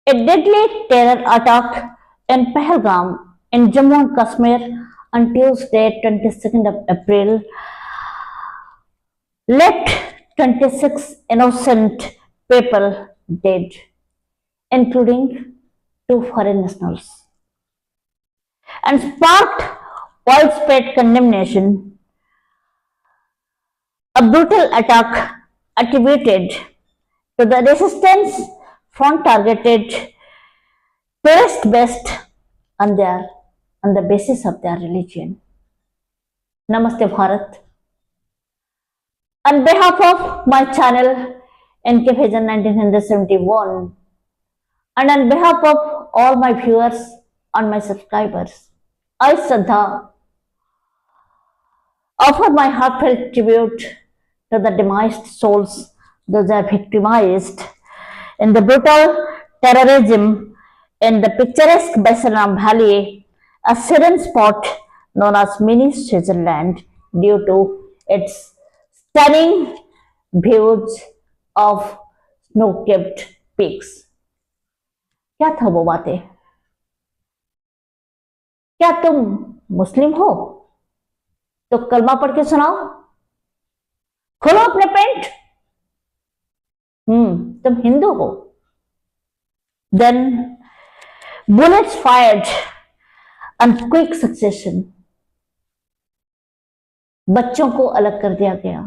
A deadly terror attack in Pahalgam in Jammu and Kashmir on Tuesday, 22nd of April, left 26 innocent people dead, including two foreign nationals, and sparked widespread condemnation. A brutal attack attributed to the resistance front targeted tourist based on the basis of their religion. Namaste Bharat. On behalf of my channel NK Vision 1971 and on behalf of all my viewers and my subscribers, I Shraddha offer my heartfelt tribute to the demised souls those are victimized in the brutal terrorism in the picturesque Baisaram Valley, a serene spot known as Mini Switzerland due to its stunning views of snow-capped peaks. क्या था वो बातें? क्या तुम मुस्लिम हो? तो कलमा पढ़ के सुनाओ. खोलो अपने पेंट. तुम हिंदू हो. Then bullets fired on quick succession. बच्चों को अलग कर दिया गया,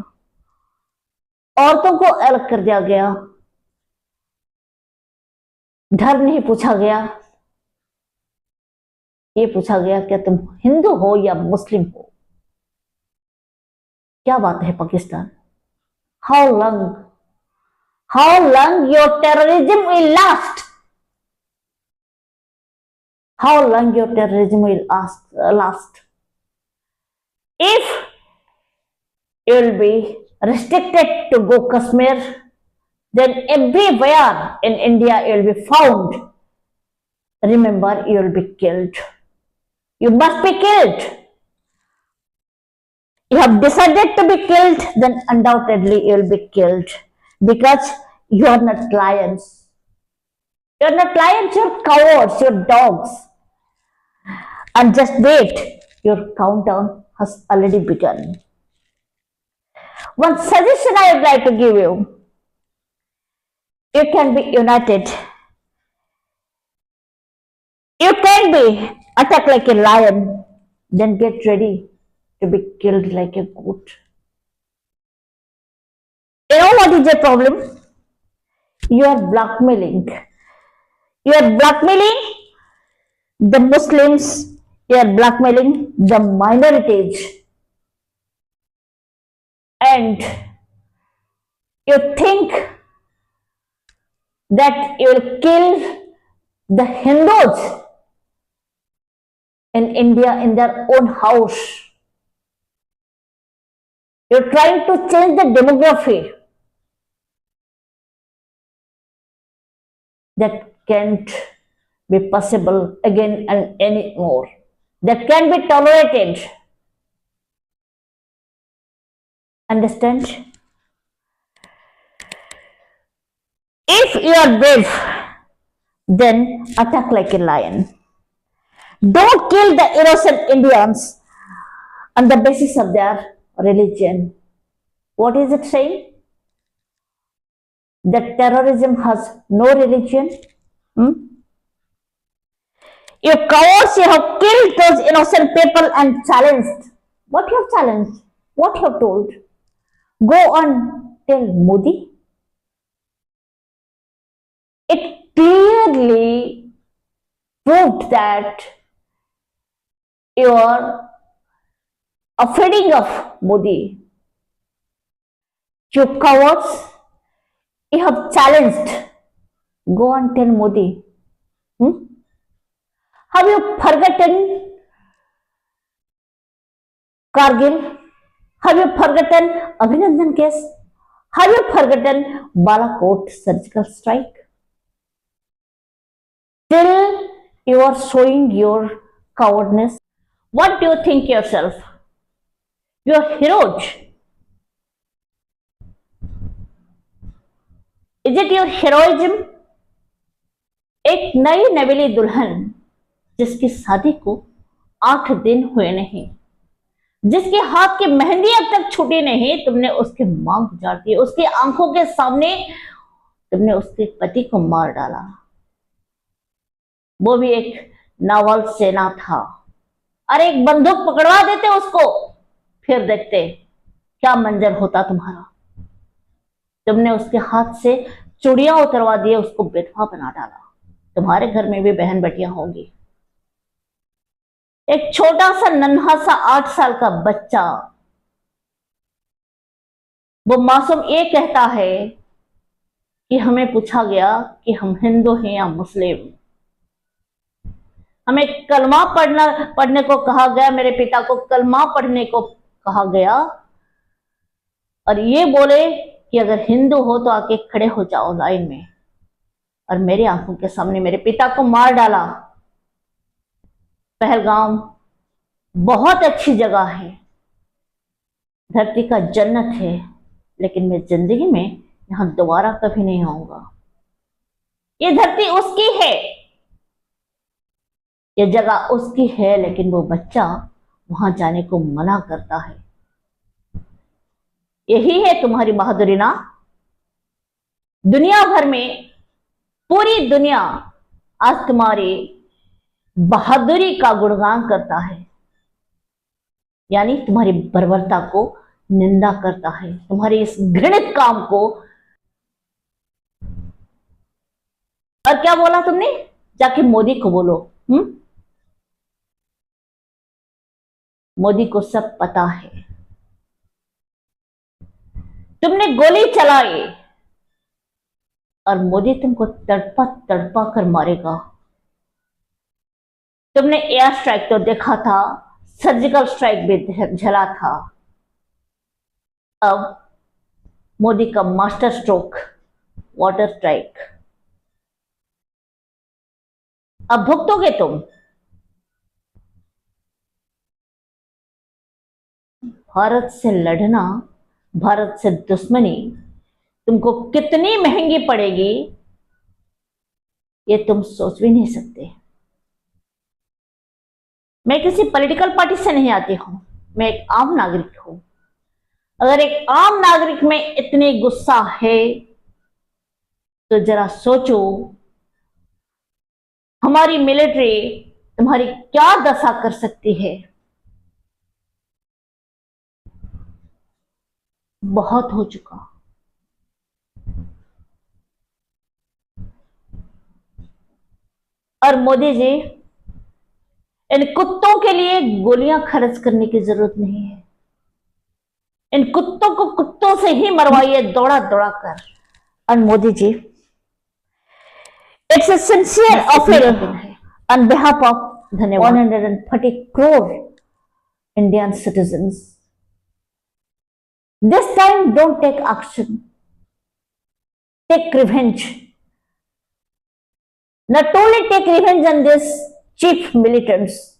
औरतों को अलग कर दिया गया, धर्म नहीं पूछा गया, ये पूछा गया क्या तुम हिंदू हो या मुस्लिम हो. क्या बात है Pakistan? how long your terrorism will last? How long your terrorism will last? If you will be restricted to go Kashmir, then everywhere in India you will be found. Remember, you will be killed. You must be killed. You have decided to be killed, then undoubtedly you will be killed because you are not lions. You are not lions, you are cowards, you are dogs. And just wait, your countdown has already begun. One suggestion I would like to give you. You can be united. You can be attacked like a lion, then get ready to be killed like a goat. You know what is the problem? You are blackmailing. You are blackmailing the Muslims. You are blackmailing the minorities. And you think that you will kill the Hindus in India in their own house. You're trying to change the demography. That can't be possible again and anymore. That can be tolerated. Understand? If you are brave, then attack like a lion. Don't kill the innocent Indians on the basis of their religion. What is it saying? That terrorism has no religion? You cowards, you have killed those innocent people and challenged. What you have challenged? What you have told? Go on, tell Modi. It clearly proved that you are afraid of Modi. You cowards, you have challenged. Go and tell Modi. Have you forgotten Kargil? Have you forgotten Abhinandan case? Have you forgotten Balakot surgical strike? Still you are showing your cowardness. What do you think yourself? You are heroes. Is it your heroism? एक नई नवेली दुल्हन जिसकी शादी को 8 दिन हुए नहीं, जिसके हाथ की मेहंदी अब तक छूटी नहीं, तुमने उसके मांग उजाड़ दी, उसकी आंखों के सामने तुमने उसके पति को मार डाला। वो भी एक नावल सेना था। अरे एक बंदूक पकड़वा देते उसको, फिर देखते क्या मंजर होता तुम्हारा। तुमने उसके हाथ से चूड़ियां उतरवा दिए, उसको विधवा बना डाला। तुम्हारे घर में भी बहन बेटियां होंगी। एक छोटा सा नन्हा सा 8 साल का बच्चा, वो मासूम ये कहता है कि हमें पूछा गया कि हम हिंदू हैं या मुस्लिम। हमें कलमा पढ़ने को कहा गया, मेरे पिता को कलमा पढ़ने को कहा गया और ये बोले कि अगर हिंदू हो तो आके खड़े हो जाओ लाइन में, और मेरी आंखों के सामने मेरे पिता को मार डाला। पहलगाम बहुत अच्छी जगह है, धरती का जन्नत है, लेकिन मैं जिंदगी में यहां दोबारा कभी नहीं आऊंगा। ये धरती उसकी है, ये जगह उसकी है, लेकिन वो बच्चा वहां जाने को मना करता है। यही है तुम्हारी बहादुरी ना। दुनिया भर में, पूरी दुनिया आज तुम्हारी बहादुरी का गुणगान करता है, यानी तुम्हारी बर्बरता को निंदा करता है, तुम्हारे इस घृणित काम को। और क्या बोला तुमने? जाके मोदी को बोलो। मोदी को सब पता है। तुमने गोली चलाई और मोदी तुमको तड़पा तड़पा कर मारेगा। तुमने एयर स्ट्राइक तो देखा था, सर्जिकल स्ट्राइक भी झला था। अब मोदी का मास्टर स्ट्रोक वाटर स्ट्राइक। अब भुगतोगे तुम। भारत से लड़ना, भारत से दुश्मनी तुमको कितनी महंगी पड़ेगी ये तुम सोच भी नहीं सकते। मैं किसी पॉलिटिकल पार्टी से नहीं आती हूं, मैं एक आम नागरिक हूं। अगर एक आम नागरिक में इतनी गुस्सा है तो जरा सोचो हमारी मिलिट्री तुम्हारी क्या दशा कर सकती है। बहुत हो चुका। और मोदी जी, इन कुत्तों के लिए गोलियां खर्च करने की जरूरत नहीं है। इन कुत्तों को कुत्तों से ही मरवाइए, दौड़ा दौड़ा कर। और Modi ji, it's a sincere appeal on behalf of 140 crore Indian citizens. This time don't take action. Take revenge. Not only take revenge on these chief militants,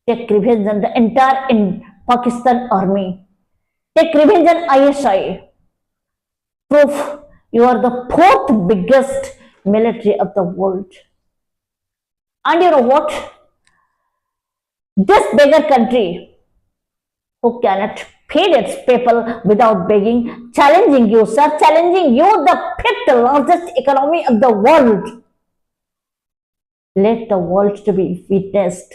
take revenge on the entire Pakistan army. Take revenge on ISI. Proof you are the 4th biggest military of the world. And you know what? This beggar country who cannot feed its people without begging, challenging you, sir, challenging you, the 5th largest economy of the world. Let the world to be witnessed.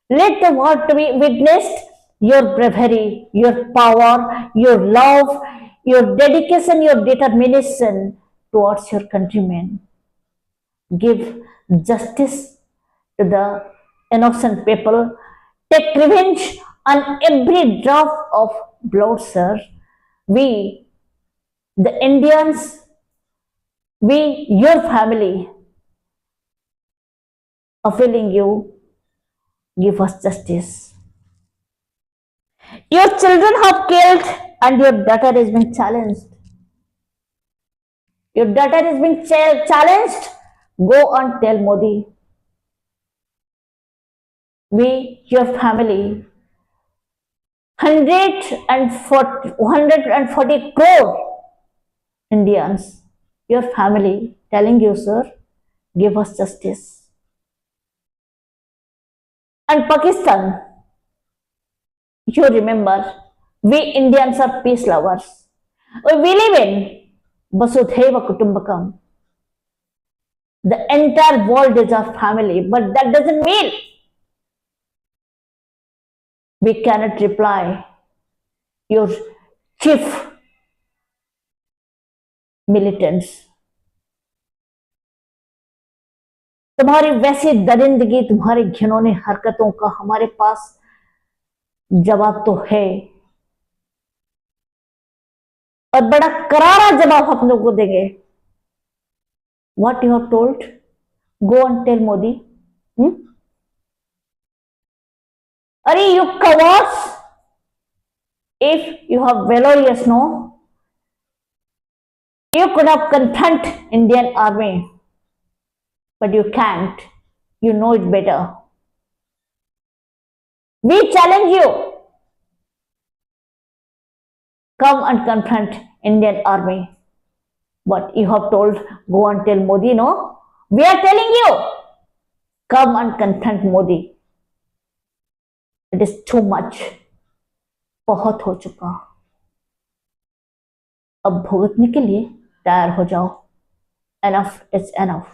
Let the world to be witnessed your bravery, your power, your love, your dedication, your determination towards your countrymen. Give justice to the innocent people. Take revenge on every drop of blood, sir. We, the Indians, we, your family, appealing you, give us justice. Your children have killed and your daughter is being challenged. Your daughter is being challenged. Go and tell Modi. We, your family, 140 crore Indians, your family, telling you, sir, give us justice. And Pakistan, you remember, we Indians are peace lovers. We believe in Vasudhaiva Kutumbakam. The entire world is our family, but that doesn't mean we cannot reply your chief militants. तुम्हारी वैसी दरिंदगी, तुम्हारी घिनौनी हरकतों का हमारे पास जवाब तो है, और बड़ा करारा जवाब हम लोग को देंगे. What you have told? Go and tell Modi. Are you cowards? If you have valorous, no, you could have confront Indian army, but you can't. You know it better. We challenge you. Come and confront Indian army. But you have told, go and tell Modi, no? We are telling you, come and confront Modi. It is too much. बहुत हो चुका. अब भुगतने के लिए तैयार हो जाओ. Enough is enough.